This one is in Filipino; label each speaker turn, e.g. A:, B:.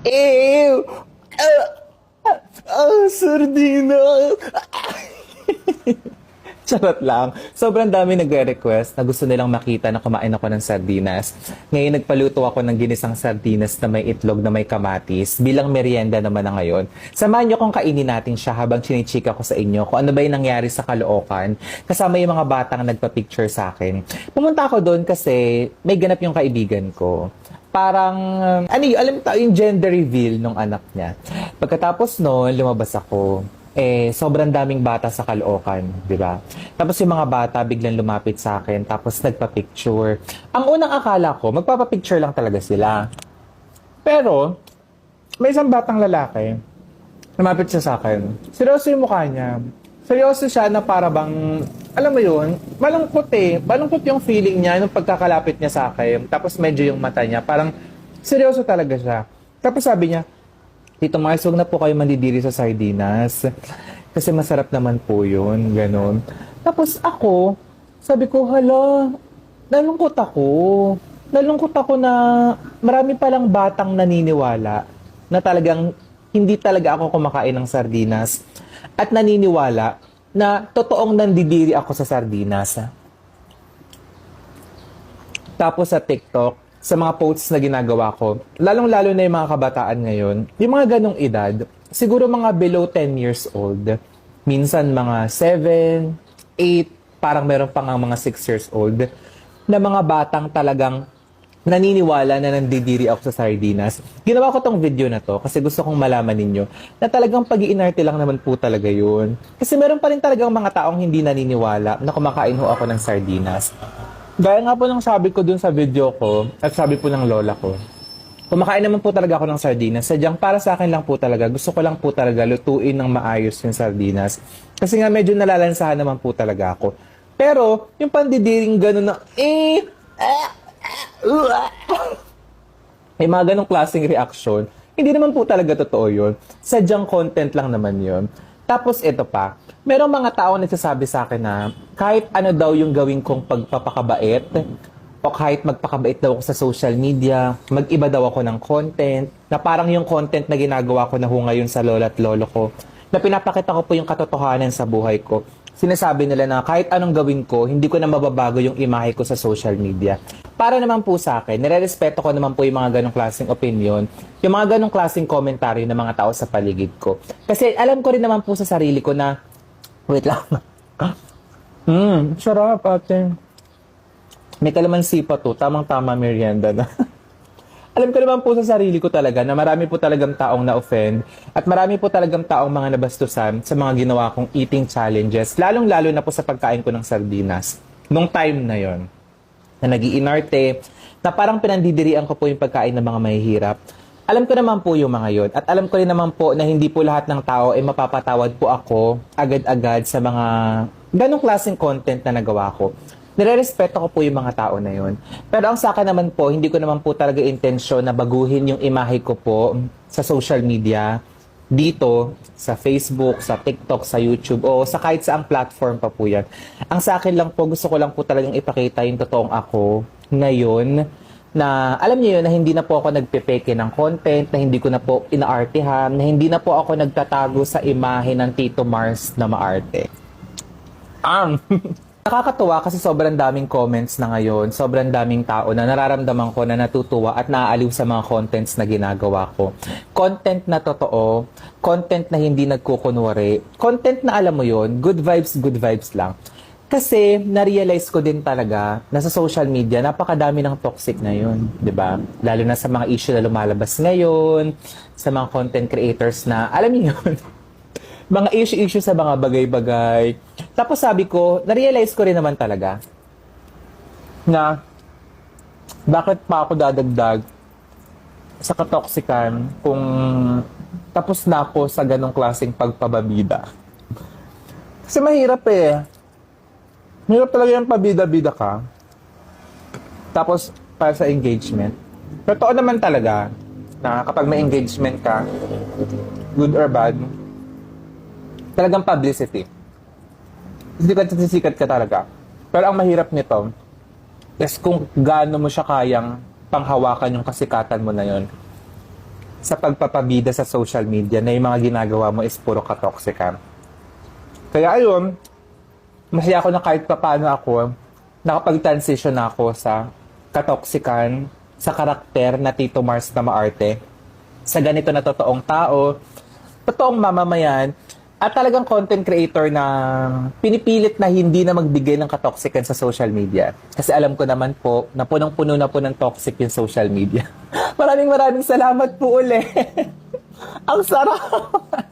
A: Ew! Sardina! Charot lang. Sobrang dami nagre-request na gusto nilang makita na kumain ako ng sardinas. Ngayon nagpaluto ako ng ginisang sardinas na may itlog na may kamatis bilang merienda naman na ngayon. Samahan niyo kung kainin natin siya habang chinichika ko sa inyo kung ano ba yung nangyari sa Caloocan kasama yung mga batang nagpa-picture sa akin. Pumunta ako doon kasi may ganap yung kaibigan ko. Parang, alam mo yung gender reveal ng anak niya. Pagkatapos noon, lumabas ako. Sobrang daming bata sa Caloocan, di ba? Tapos yung mga bata biglang lumapit sa akin, tapos nagpa-picture. Ang unang akala ko, magpapa-picture lang talaga sila. Pero, may isang batang lalaki, lumapit siya sa akin. Seryoso yung mukha niya. Seryoso siya na para bang, alam mo yun, malungkot eh. Malungkot yung feeling niya nung pagkakalapit niya sa akin. Tapos medyo yung mata niya, parang seryoso talaga siya. Tapos sabi niya, Tito Mars, huwag na po kayo mandidiri sa sardinas. Kasi masarap naman po yun, ganun. Tapos ako, sabi ko, hala, nalungkot ako. Nalungkot ako na marami palang batang naniniwala na talagang hindi talaga ako kumakain ng sardinas. At naniniwala na totoong nandidiri ako sa sardinas. Tapos sa TikTok, sa mga posts na ginagawa ko, lalong-lalo na yung mga kabataan ngayon, yung mga ganong edad, siguro mga below 10 years old, minsan mga 7, 8, parang meron pa nga mga 6 years old, na mga batang talagang naniniwala na nandidiri ako sa sardinas. Ginawa ko tong video na to kasi gusto kong malaman ninyo na talagang pag-iinarte lang naman po talaga yun. Kasi meron pa rin talagang mga taong hindi naniniwala na kumakain ho ako ng sardinas. Gaya nga po ng sabi ko dun sa video ko at sabi po ng lola ko, kumakain naman po talaga ako ng sardinas. Sadyang para sa akin lang po talaga, gusto ko lang po talaga lutuin ng maayos yung sardinas. Kasi nga medyo nalalansahan naman po talaga ako. Pero, yung pandidiring gano'n na, may mga ganong klaseng reaction, hindi naman po talaga totoo yun. Sadyang content lang naman yun. Tapos ito pa, merong mga tao nagsasabi sa akin na kahit ano daw yung gawin kong pagpapakabait o kahit magpakabait daw ako sa social media, mag-iba daw ako ng content, na parang yung content na ginagawa ko na ho ngayon sa lola at lolo ko, na pinapakita ko po yung katotohanan sa buhay ko. Sinasabi nila na kahit anong gawin ko, hindi ko na mababago yung imahe ko sa social media. Para naman po sa akin, nire-respeto ko naman po yung mga ganong klaseng opinion, yung mga ganong klaseng komentaryo ng mga tao sa paligid ko. Kasi alam ko rin naman po sa sarili ko na, wait lang. Sarap ate. May kalamansi pa to, tamang-tama merienda na. Alam ko naman po sa sarili ko talaga na marami po talagang taong na-offend at marami po talagang taong mga nabastusan sa mga ginawa kong eating challenges, lalong-lalo na po sa pagkain ko ng sardinas. Nung time na yon na nag-iinarte, na parang pinandidirian ko po yung pagkain ng mga mahihirap. Alam ko naman po yung mga yon at alam ko rin naman po na hindi po lahat ng tao ay mapapatawad po ako agad-agad sa mga ganong klaseng content na nagawa ko. Nire-respeto ko po yung mga tao na yun. Pero ang sa akin naman po, hindi ko naman po talaga intensyon na baguhin yung imahe ko po sa social media, dito, sa Facebook, sa TikTok, sa YouTube, o sa kahit saang platform pa po yan. Ang sa akin lang po, gusto ko lang po talagang ipakita yung totoong ako ngayon, na alam niyo yun, na hindi na po ako nagpepeke ng content, na hindi ko na po inaartehan, na hindi na po ako nagtatago sa imahe ng Tito Mars na maarte. Nakakatuwa kasi sobrang daming comments na ngayon, sobrang daming tao na nararamdaman ko na natutuwa at naaaliw sa mga contents na ginagawa ko. Content na totoo, content na hindi nagkukunwari, content na alam mo yon, good vibes lang. Kasi na-realize ko din talaga na sa social media, napakadami ng toxic na yun, di ba? Lalo na sa mga issue na lumalabas ngayon, sa mga content creators na, alam niyo yun, mga issue sa mga bagay-bagay. Tapos sabi ko, na-realize ko rin naman talaga na bakit pa ako dadagdag sa katoksikan kung tapos na ako sa ganong klaseng pagpababida. Kasi mahirap eh. Mahirap talaga yung pabida-bida ka. Tapos para sa engagement. Totoo naman talaga na kapag may engagement ka, good or bad, talagang publicity. Sikat ka talaga. Pero ang mahirap nito is kung gaano mo siya kayang panghawakan yung kasikatan mo na yon. sa pagpapabida sa social media na yung mga ginagawa mo is puro katoxican. Kaya ayun, masaya ako na kahit papaano ako, nakapag-transition na ako sa katoxican, sa karakter na Tito Mars na maarte, sa ganito na totoong tao, totoong mamamayan, at talagang content creator na pinipilit na hindi na magbigay ng katoxican sa social media. Kasi alam ko naman po na punong-puno na po ng toxic yung social media. Maraming salamat po uli. Ang sarap!